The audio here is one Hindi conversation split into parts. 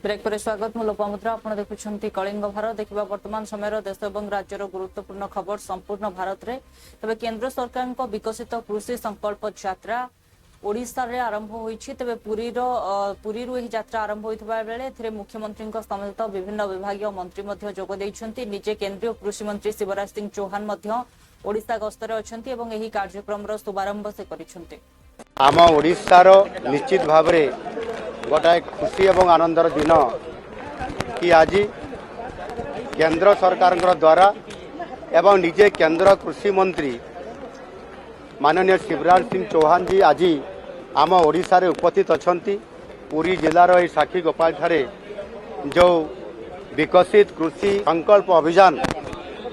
ब्रेक पर स्वागत लोपामुद्रा आप देखुं कलिंग भारत देखा वर्तमान समय देश और राज्यर गुरुत्वपूर्ण खबर संपूर्ण भारत में तेज केंद्र सरकार विकसित कृषि संकल्प यात्रा ओडिशा रे आरंभ होईछि। तेबे पुरीरू एही यात्रा आरंभ होइतबा बेले मुख्यमंत्री समेत विभिन्न विभागीय मंत्री मध्य जोग दैछन्ति। निजे केंद्रीय कृषि मंत्री शिवराज सिंह चौहान मध्य ओडिशा गस्तरे अछन्ति एवं एही कार्यक्रम शुभारंभ से करिछन्ति। आम ओडिशार निश्चित भाव में गोटाए खुशी एवं आनंदर दिन कि आज केंद्र सरकार द्वारा एवं निजे केंद्र कृषि मंत्री माननीय शिवराज सिंह चौहान जी आज आम ओडिशा रे उपस्थित अछंती। पुरी जिलार ए साखी गोपाल ठारे जो विकसित कृषि संकल्प अभियान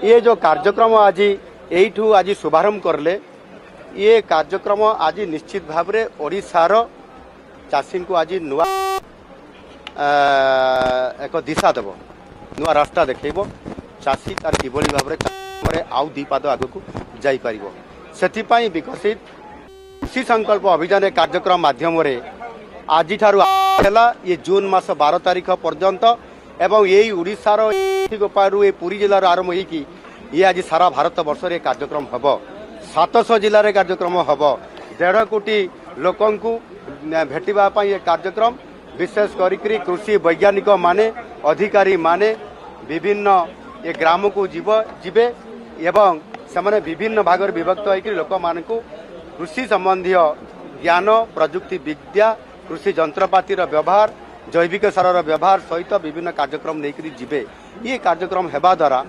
ये जो कार्यक्रम आज एठू आज शुभारंभ करले ये कार्यक्रम आज निश्चित भाव में ओडिशार चाषी को आज नुआ एक दिशा देव नुआ रास्ता देखब चाषी तार किभली भाव में आउ दी पाद आग को जापर से विकसित कृषि संकल्प अभियान कार्यक्रम माध्यम आज ये जून मास 12 तारीख पर्यंत एवं यही ओडिशार गोपालू पुरी जिलार आरंभ होगी ये आज सारा भारत वर्ष कार्यक्रम हम 700 जिले कार्यक्रम हम 1.5 कोटी लोक भेटापी ये कार्यक्रम विशेष करी कृषि वैज्ञानिक माने अधिकारी माने विभिन्न ये ग्राम को जीवे एवं से विभिन्न भाग विभक्त होकर लोक मान कृषि संबंधी ज्ञान प्रजुक्ति विद्या कृषि जंत्रपातिर व्यवहार जैविक सारर व्यवहार सहित विभिन्न कार्यक्रम लेकर जीवे। ये कार्यक्रम हेबा द्वारा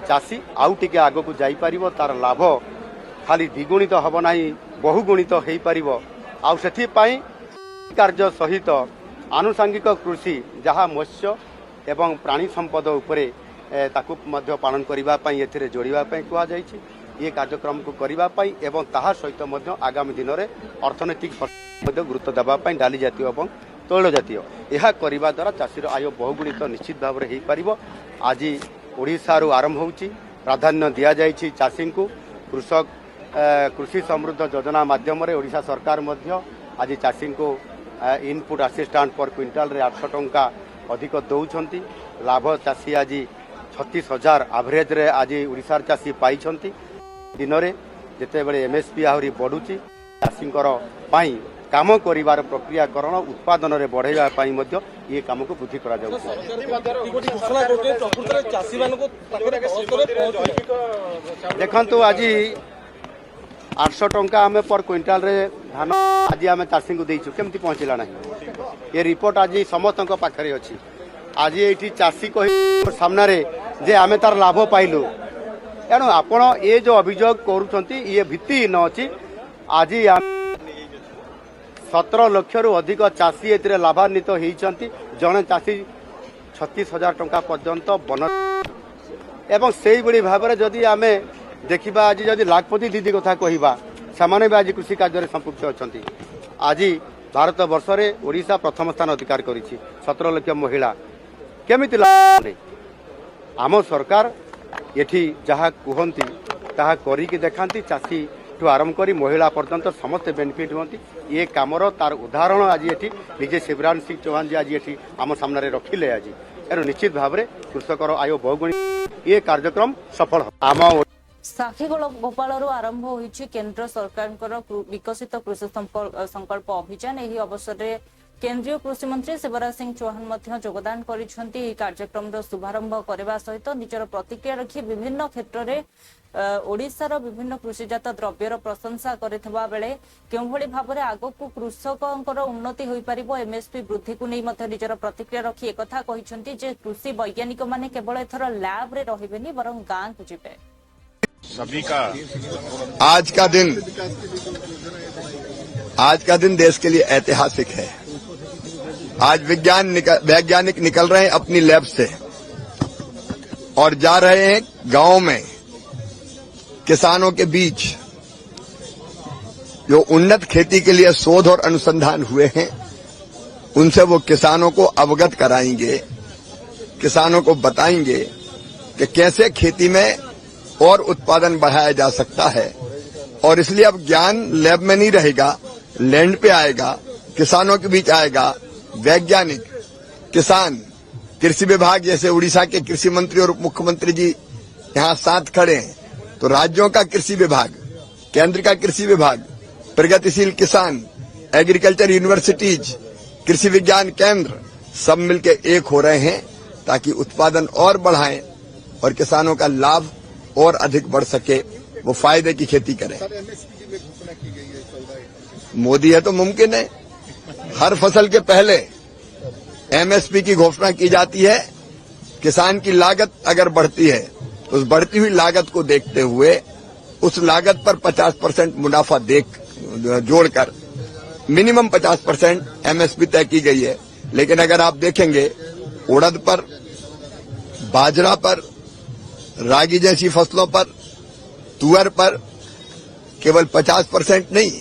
चाषी आउ टिके आग को जापर तार लाभ खाली द्विगुणित हम ना बहुगुणित हो पार आउ से कार्य सहित आनुषंगिक कृषि जहाँ मत्स्य एवं प्राणी संपद उपरे ताकू मध्य पालन करने एथिरे जोड़ापी कहुई ये कार्यक्रम को करने एवं ताहा सहित आगामी दिन में अर्थनैतिक गुरुत्व देवाई डाली जातीय और तैल जातीय यह करने द्वारा चाषीर आय बहुगुणित निश्चित भाव में हो पार। आज ओडिशारू आरंभ होउची प्राधान्य दिया जाइछि चाषी को कृषक कृषि समृद्ध योजना माध्यम ओडिशा सरकार मध्य आज चाषी को इनपुट असिस्टेंट पर क्विंटाल रे 800 टंका अधिक दौरान लाभ चाषी आज 36,000 एवरेज रे आज ओडिशार चाषी पाई दिन में जिते बड़े एमएसपी आहरी बढ़ुची चाषी काम करिवार प्रक्रियाकरण उत्पादन रे बढ़ाइबा पई मध्य ये काम को वृद्धि करा जाउछि। देखंतु आज 800 टंका आमे पर क्विंटाल रे धान आज आमे चाषी को देइछु केमती पहुंचला नाही ये रिपोर्ट आज समस्त पाखरे अछि। आज एठी चाषी कहि सामना रे जे आमे तार लाभ पाइलु एणु आपण ये जो अभियोग करूछंती ये भित्ति न अछि। आज 17 लाख रु अधिक चाषी एथिरे लाभान्वित होइछंती जणे चाषी 36,000 टंका पर्यंत बन एवं से बड़ी भाव में जदि आमे देखिबा आज जदि लाखपति दीदी कथा कहिबा सामान्य भी आज कृषि कार्य संपुक्त अछंती। आज भारत वर्ष रे ओडिशा प्रथम स्थान अधिकार करिछि 17 लाख महिला केमिति आम सरकार एठी जहाँ कहती ताहा करिकी देखांती चाषी ठू आरंभ करी महिला पर्यंत समस्त बेनिफिट होती ये कामर तार उदाहरण आज ये निजे शिवराज सिंह चौहान जी आज ये आम सामने रखिले आज एनु निश्चित भाव में कृषकर आय बहुगुणित ये कार्यक्रम सफल आम साखी गोपालू आरंभ होईछि केंद्र सरकार विकसित कृषि संकल्प अभियान। एही अवसर में केंद्रीय कृषि मंत्री शिवराज सिंह चौहान मध्य जोगदान करिसेंति। कार्यक्रम शुभारंभ करने सहित निजर प्रतिक्रिया रखी विभिन्न क्षेत्र में ओडिशार विभिन्न कृषिजात द्रव्यर प्रशंसा करथिबा बेले केउभली भाव में आगकू कृषकंकर उन्नति होई परिबो एमएसपी वृद्धि को नहीं मध्य निजर प्रतिक्रिया रखी एकथा कहिसेंति जे कृषि वैज्ञानिक माने केवल एथर लैब रे रहिबेनी बरं गां को जिबे। सभी का आज का दिन देश के लिए ऐतिहासिक है। आज वैज्ञानिक निकल रहे हैं अपनी लैब से और जा रहे हैं गांव में किसानों के बीच जो उन्नत खेती के लिए शोध और अनुसंधान हुए हैं उनसे वो किसानों को अवगत कराएंगे, किसानों को बताएंगे कि कैसे खेती में और उत्पादन बढ़ाया जा सकता है। और इसलिए अब ज्ञान लैब में नहीं रहेगा, लैंड पे आएगा, किसानों के बीच आएगा। वैज्ञानिक किसान, कृषि विभाग, जैसे उड़ीसा के कृषि मंत्री और उप मुख्यमंत्री जी यहाँ साथ खड़े हैं, तो राज्यों का कृषि विभाग, केंद्र का कृषि विभाग, प्रगतिशील किसान, एग्रीकल्चर यूनिवर्सिटीज, कृषि विज्ञान केंद्र सब मिलकर एक हो रहे हैं ताकि उत्पादन और बढ़ाएं और किसानों का लाभ और अधिक बढ़ सके, वो फायदे की खेती करें। मोदी है तो मुमकिन है। हर फसल के पहले एमएसपी की घोषणा की जाती है। किसान की लागत अगर बढ़ती है तो उस बढ़ती हुई लागत को देखते हुए उस लागत पर 50% मुनाफा जोड़कर मिनिमम 50% एमएसपी तय की गई है। लेकिन अगर आप देखेंगे उड़द पर, बाजरा पर, रागी जैसी फसलों पर, तुअर पर केवल 50% नहीं,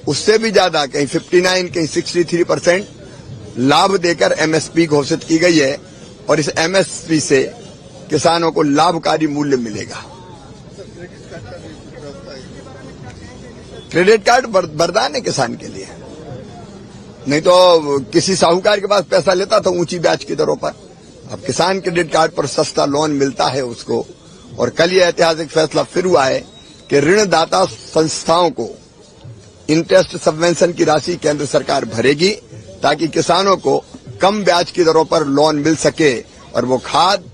उससे भी ज्यादा, कहीं 59, कहीं 63% लाभ देकर एमएसपी घोषित की गई है और इस एमएसपी से किसानों को लाभकारी मूल्य मिलेगा। क्रेडिट कार्ड वरदान है किसान के लिए, नहीं तो किसी साहूकार के पास पैसा लेता था ऊंची ब्याज की दरों पर। अब किसान क्रेडिट कार्ड पर सस्ता लोन मिलता है उसको। और कल यह ऐतिहासिक फैसला फिर हुआ है कि ऋणदाता संस्थाओं को इंटरेस्ट सबवेंशन की राशि केंद्र सरकार भरेगी ताकि किसानों को कम ब्याज की दरों पर लोन मिल सके और वो खाद,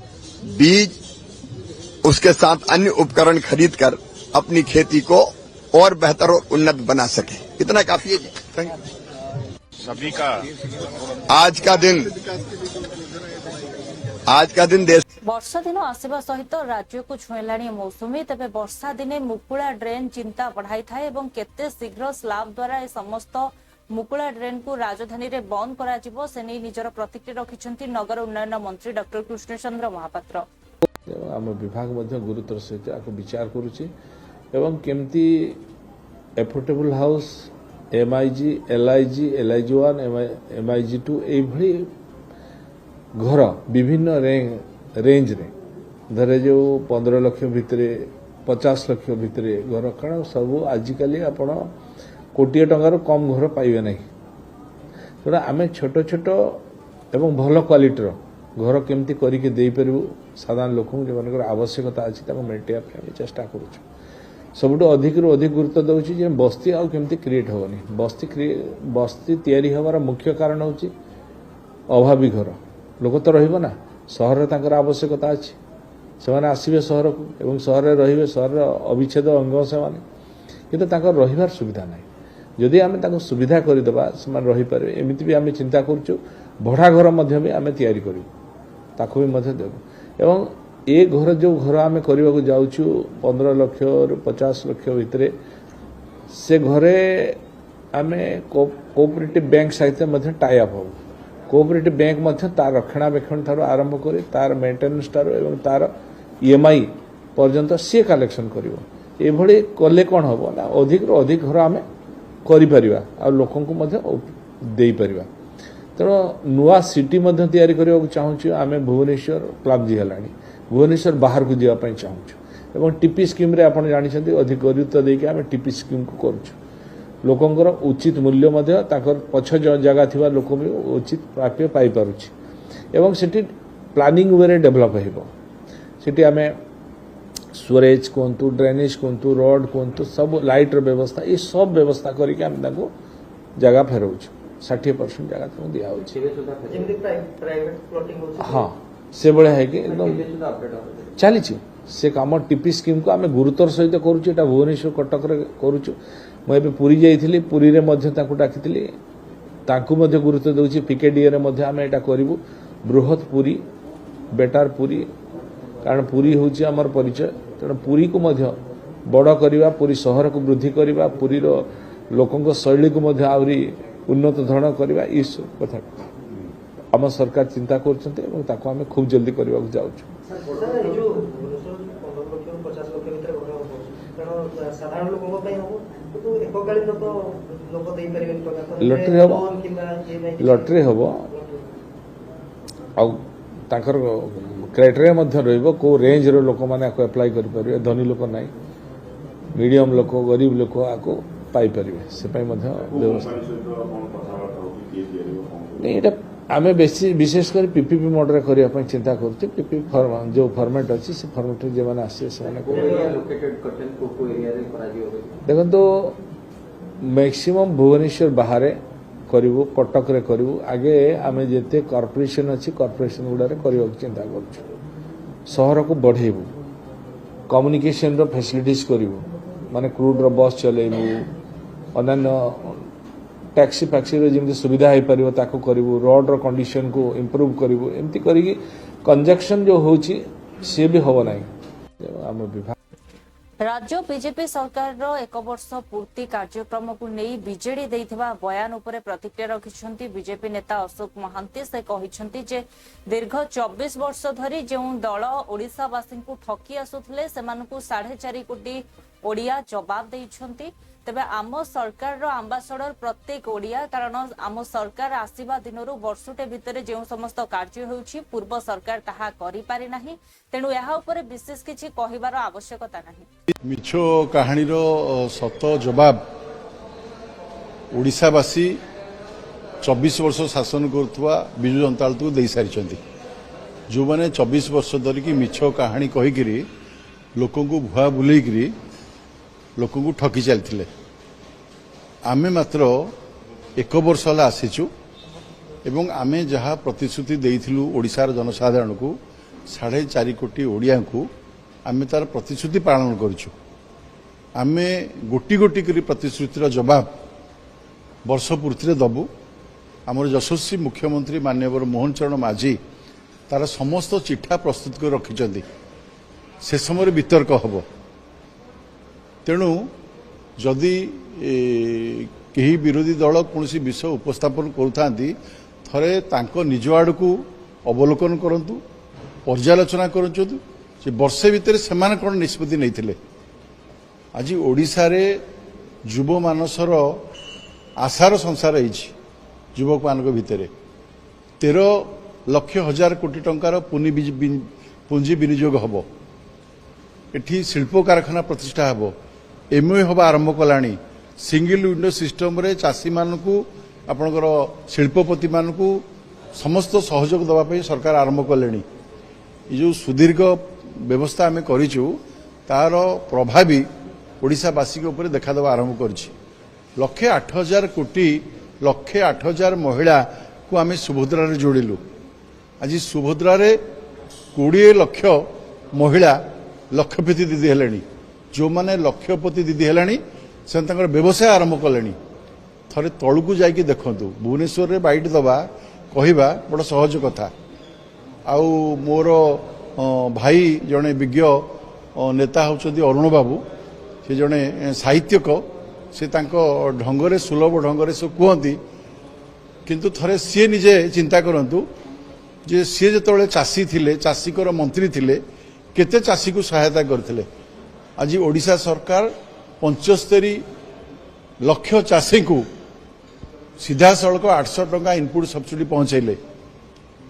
बीज, उसके साथ अन्य उपकरण खरीदकर अपनी खेती को और बेहतर और उन्नत बना सके। इतना काफी है। सभी का आज का दिन देश वर्षा दिन आसवा सहित राज्य को छुईलाणी मौसुमी। तेज वर्षा दिने मुकुला ड्रेन चिंता बढ़ाई थाए एवं केते शीघ्र स्लाब द्वारा ए समस्त मुकुला ड्रेन को राजधानी रे बंद करा जिवो से नै निजर प्रतिक्रिया रखिछंती नगर उन्नयन मंत्री डॉक्टर कृष्णचंद्र महापात्र। आम विभाग मध्य गुरुतर सहित आपको विचार करुचे एवं केमती affordable house, MIG, LIG, LIG 1, MIG 2 एभली घर विभिन्न रेंज रे धरे जो 15 लाख भितर 50 लाख भितर घर, कारण सब आजिकली आपण कोटिए टंकार कम घर पाइबे नहीं। तेना आम छोट छोट एवं भल क्वालिटीर घर केमती करके दे पारू साधारण लोक जो आवश्यकता अच्छी मेंटेन चेष्टा करुँ। सबुठ अधिक रु अधिक गुरुत्व दूसरी जे बस्ती आउ केमती क्रिएट होनी। बस्ती तैयारी हमार मुख्य कारण हूँ अभावी घर। लोक तो रहिबो ना, सहर तांकर आवश्यकता अच्छी, से आसवे सहर को एवं सहर रे सहर अविच्छेद अंग से किंतु तांकर रहिबार सुविधा नहीं। जदि आम सुविधा करदेबा से रही पारे, एमती भी आम चिंता करुँ। भड़ा घर मध्य भी आम तैयारी करूँ, ताकू भी मध्य देबू। एवं ए घर जो घर आम करने को जाऊँ 15 लाख रु 50 लाख भितर, से घरे आम कोऑपरेटिव बैंक सहित टाई अप हो। कोऑपरेटिव बैंक मध्य तार रक्षणाबेक्षण ठार आरंभ कर तार मेंटेनेंस ठार एवं तार ईएमआई पर्यंत सी कलेक्शन करिवो। एभली कले कौन हम ना अधिक रु अधिक घर आम करिपरिबा आ लोकन को मध्य देई परिबा। तेणु नुआ सिटी मध्य तैयारी करने को चाहूँ। आम भुवनेश्वर प्लाबजी है, भुवनेश्वर बाहर को जावाई चाहूँ एवं टीपी स्कीम रे आपण जानिछन्ती अधिक गुरुत्व देके आम टीपी स्कीम को करूँ। लोकंकर उचित मूल्य मध्य ताकर पछ जगह थिबा लोक भी उचित प्राप्य पाई पारुछि एवं सेठी प्लानिंग वे डेभलप हेबो। सेठी आमे स्टोरेज कोंतु, ड्रेनेज कोंतु, रोड कोंतु, सब लाइट व्यवस्था, ये सब व्यवस्था करके आम ताको जगह फेरौछु। 60% जगह तो दिया होछि। हाँ से बड़े है कि एकदम चली से काम टीपी स्कीम को आम गुरुतर सहित करुँ। भुवनेश्वर कटक करुँ। मुझे पुरी जाइली, पुरी रे मध्य डाकिली, ताकू मध्य गुरुत्व दूसरी। पीकेडीए रे मध्य आम एटा करूँ। बृहत पुरी, बेटार पुरी, कारण पुरी हूँ आमर परिचय। तेणु पुरी को मध्य बड़ करवा, पुरी सहर को वृद्धि करवा, पुरीर लोकों शैली को मध्य आहरी उन्नत धरण करवा, ये कथा आम सरकार चिंता कर खूब जल्दी करने को जाऊँ। लटरी हम आर क्राइटेरिया रही कौ रेंज लोक मैंने एप्लाई करें। धनी लोक ना, मीडियम लोक, गरीब लोक आपको पाइपर से व्यवस्था नहीं। आम विशेषकर पीपीपी मोड करने चिंता करुचे पीपीपी जो फॉर्मेट अच्छी से फॉर्मेट जो मैंने आसे देखो तो मैक्सिमम भुवनेश्वर बाहर करूँ कटक रे करूँ आगे आम जिते कॉर्पोरेशन अच्छी कॉर्पोरेशन गुड़ा करने चिंता करूँ सहर को बढ़ेबू कम्युनिकेशन रो फैसिलिटीज करूँ माने क्रूड रो बस चलेबू अन्य टैक्सी फैक्सी जमी सुविधा हो पार ताको करूँ रोड रो कंडीशन को इम्प्रूव करूँ एमती करी कंजक्शन जो होची सी भी हम ना आम विभाग राज्य बीजेपी सरकार रो एक वर्ष पूर्ति कार्यक्रम को नहीं बीजेडी देइथिबा बयान उपरे प्रतिक्रिया रखिछंती बीजेपी नेता अशोक महांती से कहिछंती जे दीर्घ 24 वर्ष धरी जो दल ओडिशावासी को ठकी आसुथिले सेमानकु 4.5 कोटी ओडिया जवाब देइछंती तेबे आम सरकार रो आम्बासडर प्रत्येक ओडिया कारण आम सरकार आसीबा दिनरु वर्षटे भितरे जो समस्त कार्य होउछि पूर्व सरकार ताहा करि पारि नाही तेनु एहा उपरे विशेष किछि कहिबार आवश्यकता नाही मिछो कहानी रो सत जवाब ओडिशावासी 24 वर्ष शासन करुवा बिजु जनता दल को दे सारी जो मैंने 24 वर्ष धरिकी मिछ कहानी कहीकि लोक भुआ बुलेकरी लोक को ठकी चलते आमे मात्र एक वर्ष है आसीचु एवं आमे जहाँ प्रतिश्रुति देइथिलु ओडिशार जनसाधारण को 4.5 कोटी ओडिया को आमे तार प्रतिश्रुति पालन करूछु आमे गोटी गोटी करी प्रतिश्रुतिर जवाब वर्ष पूर्ति दबु आमर यशस्वी मुख्यमंत्री माननीय मोहन चरण माझी तार समस्त चिठा प्रस्तुत कर रखिछंती से समय वितर्क हबो तेणु जदि कहीं विरोधी दल कौन विषय उपस्थापन करुथांती थरे तांको निज आड़ को अवलोकन करंतु पर्यालोचना करंतु जे वर्षे भितर सेमान कौन निष्पत्ति नहीं आज ओडिशा रे युव मानसर आशार संसार युवक मान भितर 13,00,000 कोटी टंकार पुंजी विनियोग हम एठी शिल्प कारखाना प्रतिष्ठा हम एमओए हवा आरंभ कलानी सिंगल विंडो सिस्टम रे चाषी मानकू आपणकर शिल्पपति मानकू समस्त सहयोग दवाई सरकार आरंभ कले जो सुदीर्घ व्यवस्था आम करूँ तार प्रभावी ओडिशावासी उपर देखादेवा आरंभ कर 1,08,000 कोटी 1,08,000 महिला को आम सुभद्रा रे जोड़िलु आज सुभद्रा रे 20 लाख महिला लक्षपति दीदी हेलेनी जो माने लक्षपति दीदी हेलानी से व्यवसाय आरंभ कले थरे तलू जाकि देखु भुवनेश्वर रे बाइट दबा कहवा बड़ सहज कथा आउ मोर भाई जड़े विज्ञ नेता होचंदी अरुण बाबू से जड़े साहित्यक से ढंगरे सुलभ ढंगरे से कहती किंतु थरे सी निजे चिंता करंतु जे सी जो चाषी थिले चाषीकर मंत्री थिले केते चाषी को सहायता करथिले आज ओडिशा सरकार 75 लाख चाषी को सीधा सड़क 800 टंका इनपुट सब्सिडी पहुंचेले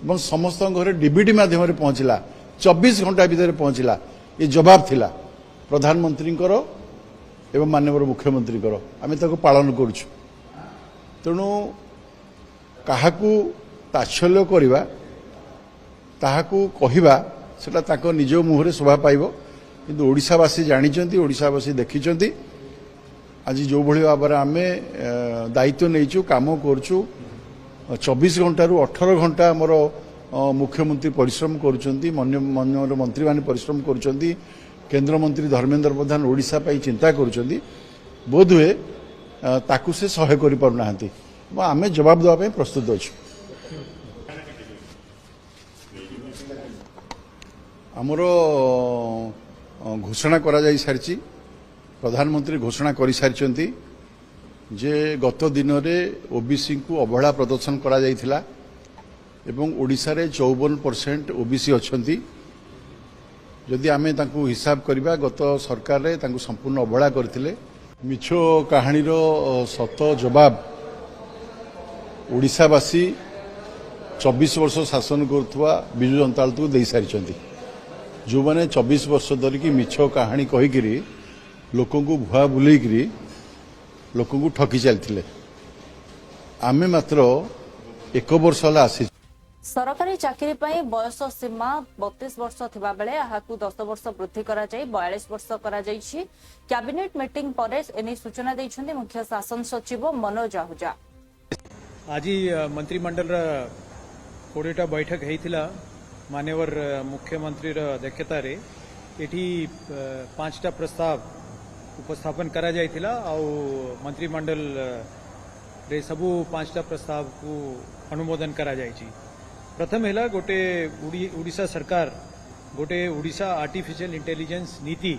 और समस्त घरे डीबीटी माध्यम पहुंचला 24 घंटा भितर पहुंचला ये जवाब थिला प्रधानमंत्री एवं माननीय मुख्यमंत्री आम ताको पालन करुछु तेणु काहाकू ताच्छल्य करवा ताहाकू कहवा सेटा ताको निज मुहरे शोभा पाइबो किंतु ओडिशावासी जानिचंती ओडिशावासी देखिचंती आज जो भली भाव आम दायित्व नहीं काम करुछु 24 घंटा रु 18 घंटा आमर मुख्यमंत्री परिश्रम करुचंती माननीय मंत्री माने परिश्रम करुचंती केंद्र मंत्री धर्मेंद्र प्रधान ओडिशा पाई चिंता करुचंती बोधवे ताकू से सहाय करि पारु नाहंती आमे जवाब देवा प्रस्तुत अच्छु आमर घोषणा करा जाई सारिची प्रधानमंत्री घोषणा करि सारिचंती जे गत दिन रे ओबीसी को अवहेला प्रदर्शन करा जाइथिला एवं ओडिशा रे 54% ओबीसी अछंती जदि आमे तांकु हिसाब करबा गत सरकार रे तांकु संपूर्ण अवहेला करथिले मिछो कहानी रो सत जवाब ओडिशावासी 24 वर्ष शासन करुवा बिजु जनता दल को दे सारी जो मैंने 24 वर्ष धरिकी मिछ कहानी कहीकि लोक को भुआ बुलेकरी लोक को ठकी चलते आमे मात्र 1 वर्ष होला आसी सरकारी चाकरी ପାଇଁ ବୟସ ସୀମା 32 ବର୍ଷ ଥିବା ବେଳେ ଏହାକୁ 10 ବର୍ଷ ବୃଦ୍ଧି କରାଯାଇ 42 ବର୍ଷ କରାଯାଇଛି। କ୍ୟାବିନେଟ ମିଟିଂ ପରେ ଏନେଇ ସୂଚନା ଦେଇଛନ୍ତି ମୁଖ୍ୟ ଶାସନ ସଚିବ मनोज आहूजा। आज मंत्रिमंडल 20टा बैठक होता माननीय मुख्यमंत्री अध्यक्षता एठी 5टा प्रस्ताव उपस्थापन करा जायतिला आउ मंत्रिमंडल रे सबु 5टा प्रस्ताव को अनुमोदन करा जायछि। प्रथम है गोटे उड़ीसा सरकार गोटे उड़ीसा आर्टिफिशियल इंटेलिजेंस नीति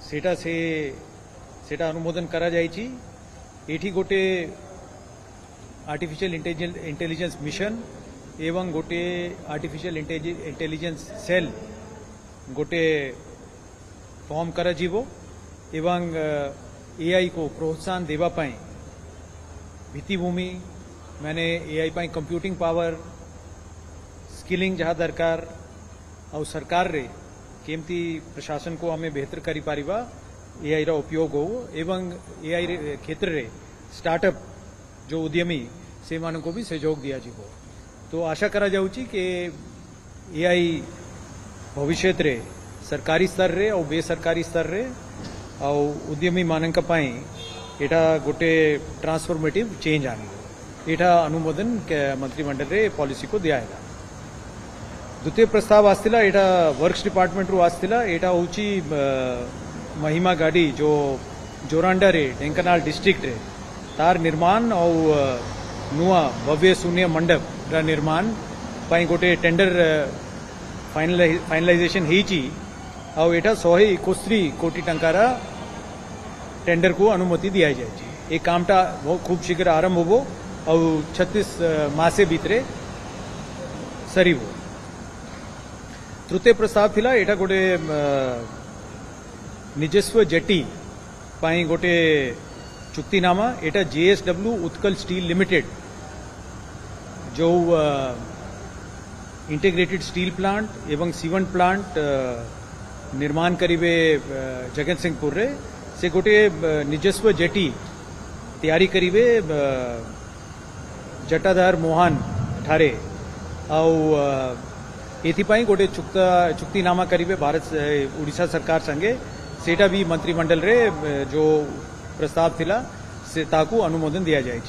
सेटा अनुमोदन करा जायछि। एठी गोटे आर्टिफिशियल इंटेलिजेंस मिशन एवं गोटे आर्टिफिशियल इंटेलिजेंस सेल गोटे फॉर्म करा जीवो एवं एआई को प्रोत्साहन देवा पाई भित्तिभूमि मैंने एआई पाई कंप्यूटिंग पावर स्किलिंग जहाँ दरकार और सरकार रे केमती प्रशासन को हमें बेहतर करी पारिबा एआई रा उपयोग हो एवं एआई क्षेत्र रे स्टार्टअप जो उद्यमी से मान को भी सहयोग दिया जीवो। तो आशा करा जाउची कि एआई भविष्य रे सरकारी स्तर रे और बेसरकारी स्तर रे और उद्यमी मानक पाई एटा गोटे ट्रांसफॉर्मेटिव चेंज आनी एटा अनुमोदन मंत्रिमंडल रे पॉलिसी को दिया है। द्वितीय प्रस्ताव आस्तिला एटा वर्क्स डिपार्टमेंट रू आस्तिला एटा होची महिमा गाड़ी जो जोरांडा रे ढेंकानाल डिस्ट्रिक्ट रे तार निर्माण और नुआ भव्य शून्य मंडप रा निर्माण पाई गोटे टेंडर फाइनलाइजेशन होईची और एटा 161 कोटी टंकार टेंडर को अनुमति दिया जाए। ये कामटा खूब शीघ्र आरंभ होबो और 36 मासे भीतरे सरीबो। तृतीय प्रस्ताव थिला एटा गोटे निजस्व जेटी पाई गोटे चुक्तिनामा एटा जेएसडब्ल्यू उत्कल स्टील लिमिटेड जो इंटीग्रेटेड स्टील प्लांट एवं सीमेंट प्लांट निर्माण करीबे जगत सिंहपुर रे से गोटे निजस्व जेटी तैयारी करीबे जटाधार मोहन ठारे एथिपाई गोटे चुक्तिनामा करीबे भारत उड़ीसा सरकार संगे सेटा भी मंत्रिमंडल रे जो प्रस्ताव थिला से ताकू अनुमोदन दिया जाए।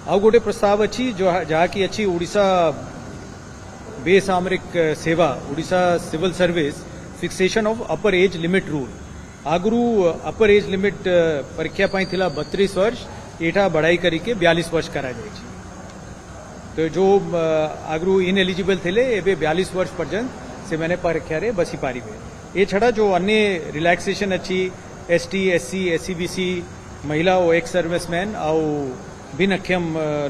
आउ गोटे प्रस्ताव अच्छी जो जहाँ की अच्छी उड़ीसा बेसामरिक सेवा Odisha civil service fixation of upper age limit rule आगुरु अपर एज लिमिट परीक्षा पाई थिला 32 वर्ष एटा बढ़ाई करी के 42 वर्ष करा जाए। तो जो आगुरु इनएलिजिबल थे एबे 42 वर्ष पर्यंत से मैंने परीक्षा रे बसी पारिबे। ये छड़ा जो अन्य रिलैक्सेशन अच्छी एसटी एससी एससीबीसी महिला और एक्स सर्विसमैन और भिन्नक्षम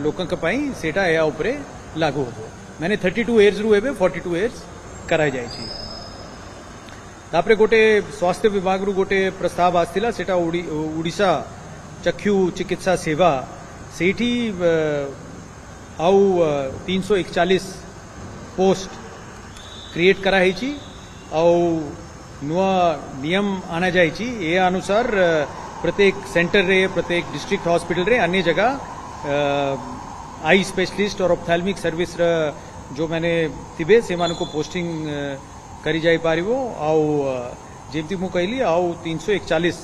लोकन का पाई सेटा या उपरे लागू हो मैंने 32 इयर्स रु एबे 42 इयर्स कराई जाय छी। तापरे गोटे स्वास्थ्य विभाग रु गोटे प्रस्ताव आस्तिला सेटा उड़ीसा चक्षु चिकित्सा सेवा सेठी आउ 341 पोस्ट क्रिएट करा है छी और नुआ नियम आना जाए ये अनुसार प्रत्येक सेंटर रे प्रत्येक डिस्ट्रिक्ट हॉस्पिटल रे अन्य जगह आई स्पेशलिस्ट और ऑप्थेल्मिक सर्विस जो मैंने थिबे से मान को पोस्टिंग करी जाई पारिबो आउ जेमती मु कहली आउ 341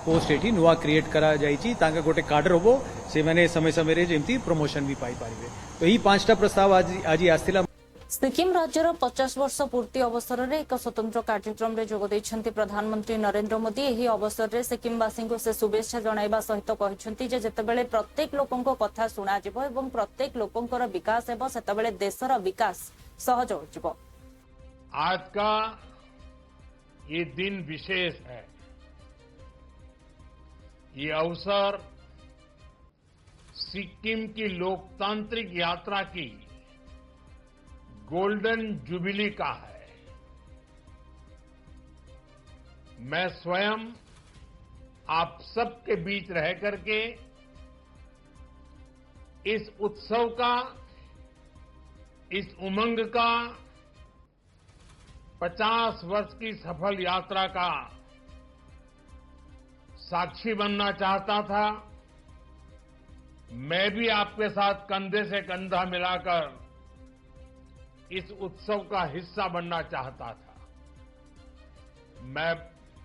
पोस्ट एठी नुआ क्रिएट करा जाई तांका गोटे कार्डर होबो से मैंने समय समय रे जेमती प्रमोशन भी पाई पारिबे। तो यही 5टा प्रस्ताव आज आस्तिला। सिक्किम राज्यर 50 वर्ष पूर्ति अवसर में एक स्वतंत्र कार्यक्रम में जोग देइछन्ति प्रधानमंत्री नरेंद्र मोदी। एही अवसर में सिक्किमवासी को से शुभेच्छा जणाइबा सहित कहछन्ति जे जेतेबेले प्रत्येक लोकंको कथा सुना जिवो एवं प्रत्येक लोकंकर विकास हेबो सेतेबेले देशर विकास सहज होजिवो। आज का ये दिन विशेष है। ये अवसर सिक्किम की लोकतांत्रिक यात्रा की गोल्डन जुबिली का है। मैं स्वयं आप सबके बीच रह करके इस उत्सव का इस उमंग का 50 वर्ष की सफल यात्रा का साक्षी बनना चाहता था। मैं भी आपके साथ कंधे से कंधा मिलाकर इस उत्सव का हिस्सा बनना चाहता था। मैं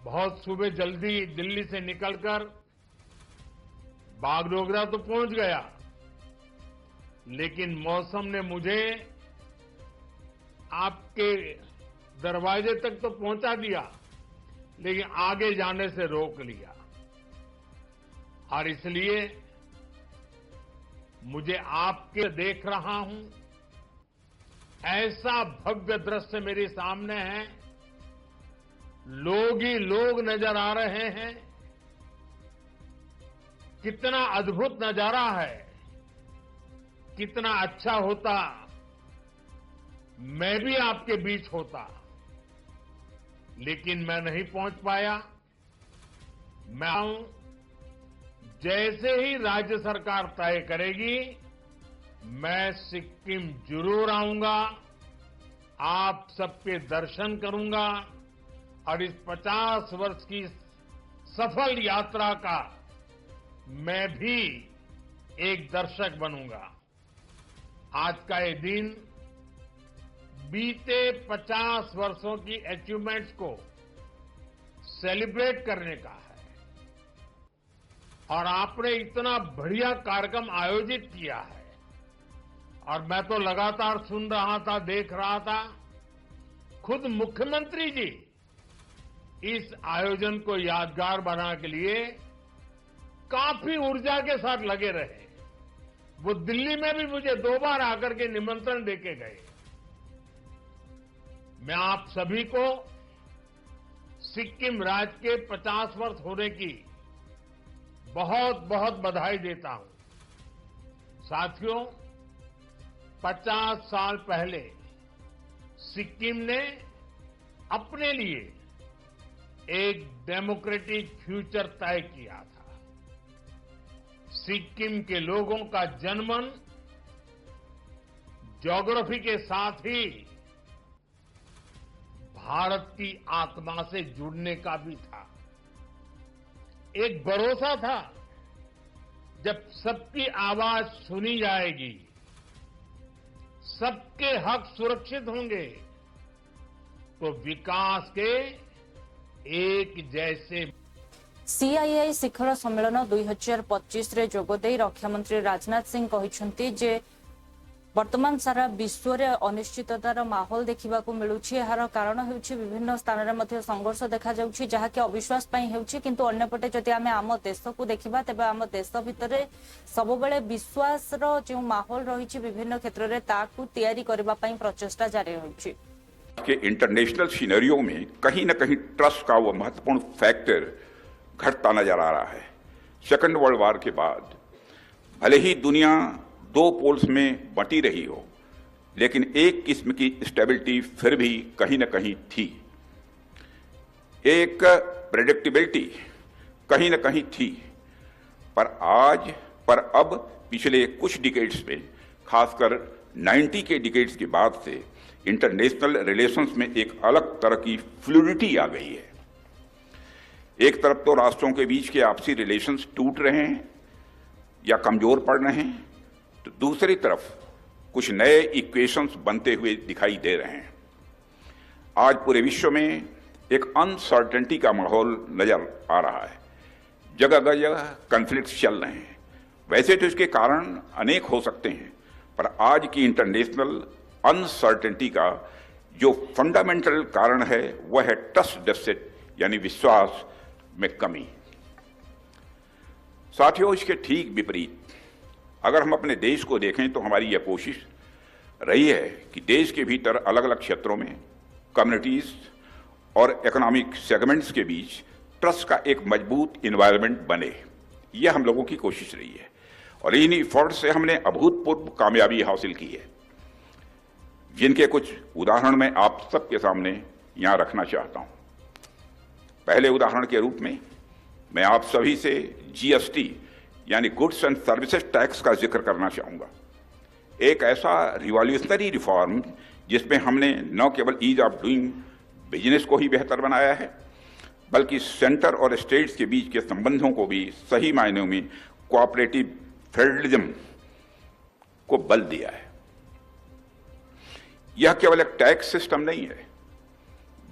बहुत सुबह जल्दी दिल्ली से निकलकर बागडोगरा तो पहुंच गया, लेकिन मौसम ने मुझे आपके दरवाजे तक तो पहुंचा दिया, लेकिन आगे जाने से रोक लिया। और इसलिए मुझे आपके देख रहा हूं, ऐसा भव्य दृश्य मेरे सामने है, लोग ही लोग नजर आ रहे हैं। कितना अद्भुत नजारा है, कितना अच्छा होता मैं भी आपके बीच होता, लेकिन मैं नहीं पहुंच पाया। मैं जैसे ही राज्य सरकार तय करेगी, मैं सिक्किम जरूर आऊंगा, आप सबके दर्शन करूंगा और इस 50 वर्ष की सफल यात्रा का मैं भी एक दर्शक बनूंगा। आज का ये दिन बीते 50 वर्षों की अचीवमेंट्स को सेलिब्रेट करने का है, और आपने इतना बढ़िया कार्यक्रम आयोजित किया है, और मैं तो लगातार सुन रहा था, देख रहा था। खुद मुख्यमंत्री जी इस आयोजन को यादगार बनाने के लिए काफी ऊर्जा के साथ लगे रहे। वो दिल्ली में भी मुझे 2 बार आकर के निमंत्रण देके गए। मैं आप सभी को सिक्किम राज्य के 50 वर्ष होने की बहुत बहुत बधाई देता हूं। साथियों, 50 साल पहले सिक्किम ने अपने लिए एक डेमोक्रेटिक फ्यूचर तय किया था। सिक्किम के लोगों का जनमन ज्योग्राफी के साथ ही भारत की आत्मा से जुड़ने का भी था। एक भरोसा था, जब सबकी आवाज सुनी जाएगी, सबके हक सुरक्षित होंगे, तो विकास के एक जैसे सीआईआई शिखर सम्मेलन 2025 रे जोगदे रक्षा मंत्री राजनाथ सिंह कहिसेंती जे वर्तमान सारा विश्व रे अनिश्चिततार माहौल देखिबाकू मिलुछि। एहार कारण हेउछि विभिन्न स्थान रे मध्ये संघर्ष देखा जाउछि, जहा कि अविश्वास पई हेउछि। किंतु अन्यपटे जदि आमे आम देश को देखिबा, तेबे आम देश भितरे सबबेले विश्वास रो जे माहौल रहिछि विभिन्न क्षेत्र रे ताकू तयारी करबा पई प्रचेष्टा जारी रहिछि। के इंटरनेशनल सिनेरियो में कहीं न कहीं ट्रस्ट का वो महत्वपूर्ण फैक्टर घटता नजर आ रहा है। सेकेंड वर्ल्ड वॉर के बाद भले ही दुनिया 2 पोल्स में बंटी रही हो, लेकिन एक किस्म की स्टेबिलिटी फिर भी कहीं न कहीं थी। एक प्रेडिक्टेबिलिटी कहीं न कहीं थी। पर अब पिछले कुछ डिकेड्स में, खासकर 90 के डिकेड्स के बाद से इंटरनेशनल रिलेशंस में एक अलग तरह की फ्लूइडिटी आ गई है। एक तरफ तो राष्ट्रों के बीच के आपसी रिलेशंस टूट रहे हैं या कमजोर पड़ रहे हैं, तो दूसरी तरफ कुछ नए इक्वेशंस बनते हुए दिखाई दे रहे हैं। आज पूरे विश्व में एक अनसर्टेनिटी का माहौल नजर आ रहा है। जगह जगह कॉन्फ्लिक्ट्स चल रहे हैं। वैसे तो इसके कारण अनेक हो सकते हैं, पर आज की इंटरनेशनल अनसर्टेनिटी का जो फंडामेंटल कारण है वह है ट्रस्ट डेफिसिट, यानी विश्वास में कमी। साथियों, इसके ठीक विपरीत अगर हम अपने देश को देखें तो हमारी यह कोशिश रही है कि देश के भीतर अलग अलग क्षेत्रों में कम्युनिटीज और इकोनॉमिक सेगमेंट्स के बीच ट्रस्ट का एक मजबूत इन्वायरमेंट बने। यह हम लोगों की कोशिश रही है, और इन एफर्ट से हमने अभूतपूर्व कामयाबी हासिल की है, जिनके कुछ उदाहरण मैं आप सबके सामने यहां रखना चाहता हूं। पहले उदाहरण के रूप में मैं आप सभी से जीएसटी यानी गुड्स एंड सर्विसेज टैक्स का जिक्र करना चाहूंगा। एक ऐसा रिवॉल्यूशनरी रिफॉर्म जिसमें हमने न केवल ईज ऑफ डूइंग बिजनेस को ही बेहतर बनाया है, बल्कि सेंटर और स्टेट्स के बीच के संबंधों को भी सही मायनों में कोऑपरेटिव फेडरलिज्म को बल दिया है। यह केवल एक टैक्स सिस्टम नहीं है,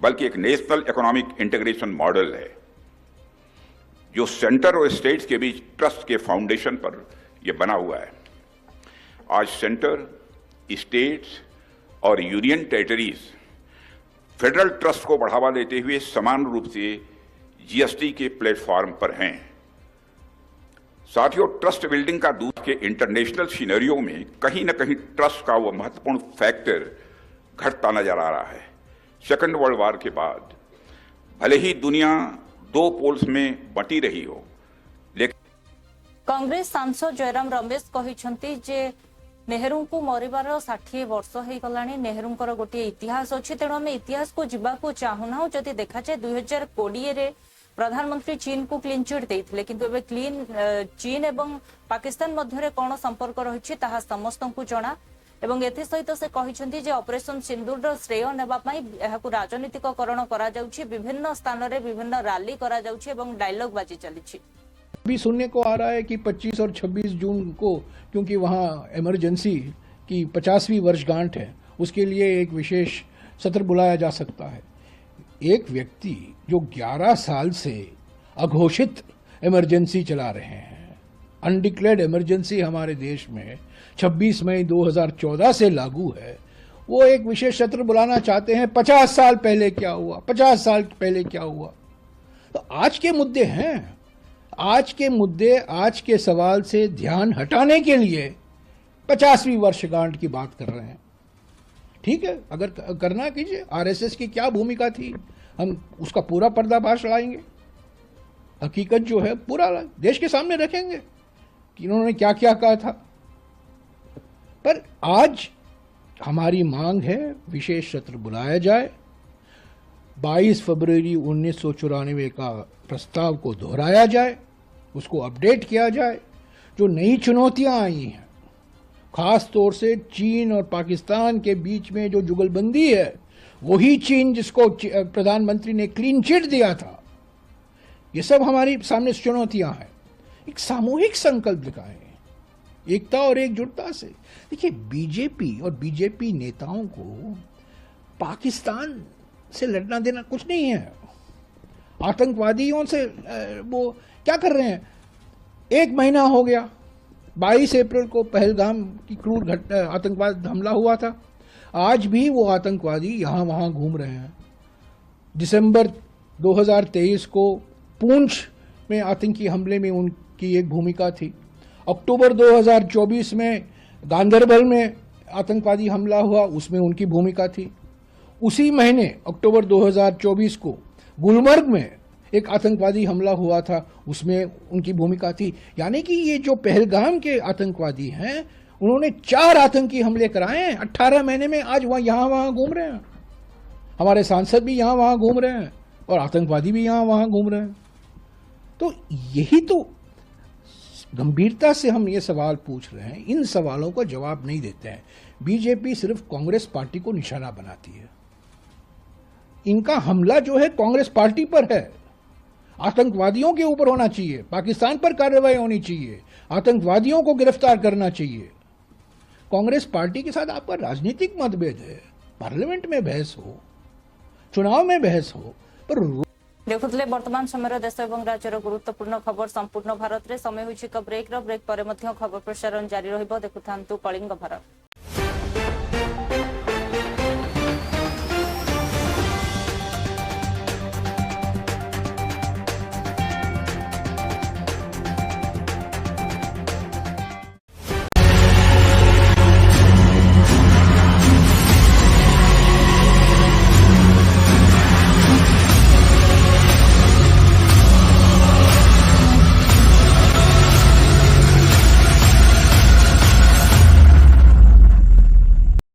बल्कि एक नेशनल इकोनॉमिक इंटीग्रेशन मॉडल है जो सेंटर और स्टेट्स के बीच ट्रस्ट के फाउंडेशन पर यह बना हुआ है। आज सेंटर, स्टेट्स और यूनियन टेरिटरीज फेडरल ट्रस्ट को बढ़ावा देते हुए समान रूप से जीएसटी के प्लेटफॉर्म पर हैं। साथियों, ट्रस्ट बिल्डिंग का दूसरे के इंटरनेशनल सिनेरियो में कहीं न कहीं ट्रस्ट का वह महत्वपूर्ण फैक्टर घटता नजर आ रहा है। सेकेंड वर्ल्ड वॉर के बाद भले ही दुनिया दो पोल्स में बंटी रही हो, लेकिन कांग्रेस सांसद जयराम रमेश कहते जे नेहरू को मरिबार 60 वर्ष हो गलानी। नेहरूंकर गोटे इतिहास अच्छी, तेणु आम इतिहास को जीवाकू चाहूना। जदि देखा जाए 2020 रे प्रधानमंत्री चीन को क्लीन चिट देते, किंतु एबे चीन एवं पाकिस्तान मध्य कौन संपर्क रही समस्त को जना। एवं एथि सहित से कहते जे ऑपरेशन सिंदूर श्रेय नेबापाई एहाकु राजनीतिककरण करा जाउछि। विभिन्न स्थान रे विभिन्न रैली करा जाउछि एवं डायलॉग बाजी चली। भी सुनने को आ रहा है कि 25 और 26 जून को, क्योंकि वहाँ इमरजेंसी की 50वीं वर्षगांठ है, उसके लिए एक विशेष सत्र बुलाया जा सकता है। एक व्यक्ति जो 11 साल से अघोषित इमरजेंसी चला रहे हैं, अनडिक्लेयर्ड इमरजेंसी हमारे देश में 26 मई 2014 से लागू है, वो एक विशेष सत्र बुलाना चाहते हैं। 50 साल पहले क्या हुआ, 50 साल पहले क्या हुआ। तो आज के मुद्दे हैं, आज के मुद्दे, आज के सवाल से ध्यान हटाने के लिए 50वीं वर्षगांठ की बात कर रहे हैं। ठीक है, अगर करना कीजिए। आरएसएस की क्या भूमिका थी, हम उसका पूरा पर्दाफाश लाएंगे। हकीकत जो है पूरा देश के सामने रखेंगे कि इन्होंने क्या क्या कहा था। पर आज हमारी मांग है विशेष सत्र बुलाया जाए, 22 फरवरी 1994 का प्रस्ताव को दोहराया जाए, उसको अपडेट किया जाए। जो नई चुनौतियां आई हैं, खास तौर से चीन और पाकिस्तान के बीच में जो जुगलबंदी है, वही चीन जिसको प्रधानमंत्री ने क्लीन चिट दिया था, ये सब हमारी सामने चुनौतियां हैं। एक सामूहिक संकल्प दिखाएं, एकता और एकजुटता से। देखिए, बीजेपी और बीजेपी नेताओं को पाकिस्तान से लड़ना देना कुछ नहीं है। आतंकवादियों से वो क्या कर रहे हैं। 1 महीना हो गया, 22 अप्रैल को पहलगाम की क्रूर आतंकवाद हमला हुआ था। आज भी वो आतंकवादी यहां वहां घूम रहे हैं। दिसंबर 2023 को पुंछ में आतंकी हमले में उनकी एक भूमिका थी। अक्टूबर 2024 में गांदरबल में आतंकवादी हमला हुआ, उसमें उनकी भूमिका थी। उसी महीने अक्टूबर 2024 को गुलमर्ग में एक आतंकवादी हमला हुआ था, उसमें उनकी भूमिका थी। यानी कि ये जो पहलगाम के आतंकवादी हैं, उन्होंने 4 आतंकी हमले कराए हैं 18 महीने में। आज वहाँ यहाँ वहाँ घूम रहे हैं, हमारे सांसद भी यहाँ वहाँ घूम रहे हैं और आतंकवादी भी यहाँ वहाँ घूम रहे हैं। तो यही तो गंभीरता से हम ये सवाल पूछ रहे हैं, इन सवालों का जवाब नहीं देते हैं। बीजेपी सिर्फ कांग्रेस पार्टी को निशाना बनाती है। इनका हमला जो है कांग्रेस पार्टी पर है, आतंकवादियों के ऊपर होना चाहिए, पाकिस्तान पर कार्रवाई होनी चाहिए, आतंकवादियों को गिरफ्तार करना चाहिए। कांग्रेस पार्टी के साथ आपका राजनीतिक मतभेद है, पार्लियामेंट में बहस हो, चुनाव में बहस हो, पर देखुले वर्तमान समय देश और राज्यर गुरुत्वपूर्ण खबर संपूर्ण भारत में। समय होइछि ब्रेक पर खबर प्रसारण जारी रहिबो। देखुथांतु कलिंग भारत।